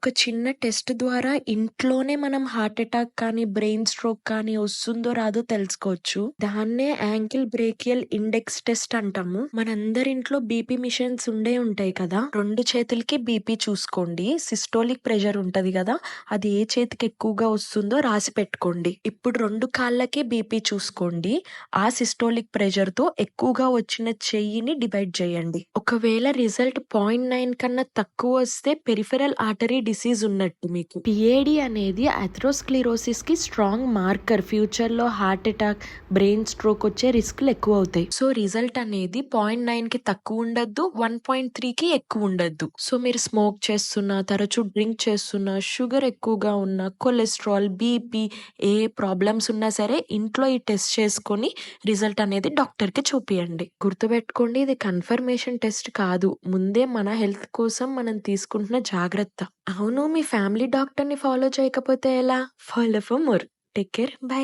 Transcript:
ఒక చిన్న టెస్ట్ ద్వారా ఇంట్లోనే మనం హార్ట్ అటాక్ కానీ, బ్రెయిన్ స్ట్రోక్ కానీ వస్తుందో రాదో తెలుసుకోవచ్చు. దాన్నే యాంకిల్ బ్రేకియల్ ఇండెక్స్ టెస్ట్ అంటాము. మనందరింట్లో బీపీ మిషన్స్ ఉండే ఉంటాయి కదా! 2 చేతులకి బీపీ చూసుకోండి. సిస్టోలిక్ ప్రెషర్ ఉంటది కదా! అది ఏ చేతికి ఎక్కువగా వస్తుందో రాసి పెట్టుకోండి. ఇప్పుడు 2 కాళ్ళకి బీపీ చూసుకోండి. ఆ సిస్టోలిక్ ప్రెషర్‌తో ఎక్కువగా వచ్చిన చెయ్యిని డివైడ్ చేయండి. ఒకవేళ రిజల్ట్ 0.9 కన్నా తక్కువ వస్తే పెరిఫెరల్ ఆర్టరీ డిసీజ్ ఉన్నట్టు మీకు. పిఏడి అనేది అథెరోస్క్లెరోసిస్ కి స్ట్రాంగ్ మార్కర్. ఫ్యూచర్ లో హార్ట్ అటాక్, బ్రెయిన్ స్ట్రోక్ వచ్చే రిస్క్లు ఎక్కువ అవుతాయి. సో రిజల్ట్ అనేది 0.9 కి తక్కువ ఉండద్దు, 1.3 కి ఎక్కువ ఉండద్దు. సో మీరు స్మోక్ చేస్తున్నా, తరచూ డ్రింక్ చేస్తున్నా, షుగర్ ఎక్కువగా ఉన్నా, కొలెస్ట్రాల్, బీపీ ఏ ప్రాబ్లమ్స్ ఉన్నా సరే ఇంట్లో ఈ టెస్ట్ చేసుకొని రిజల్ట్ అనేది డాక్టర్ కి చూపియండి. గుర్తుపెట్టుకోండి, ఇది కన్ఫర్మేషన్ టెస్ట్ కాదు, ముందే మన హెల్త్ కోసం మనం తీసుకుంటున్న జాగ్రత్త. అవును, మీ ఫ్యామిలీ డాక్టర్ ని ఫాలో చేయకపోతే ఎలా? Follow for more. Take care. By.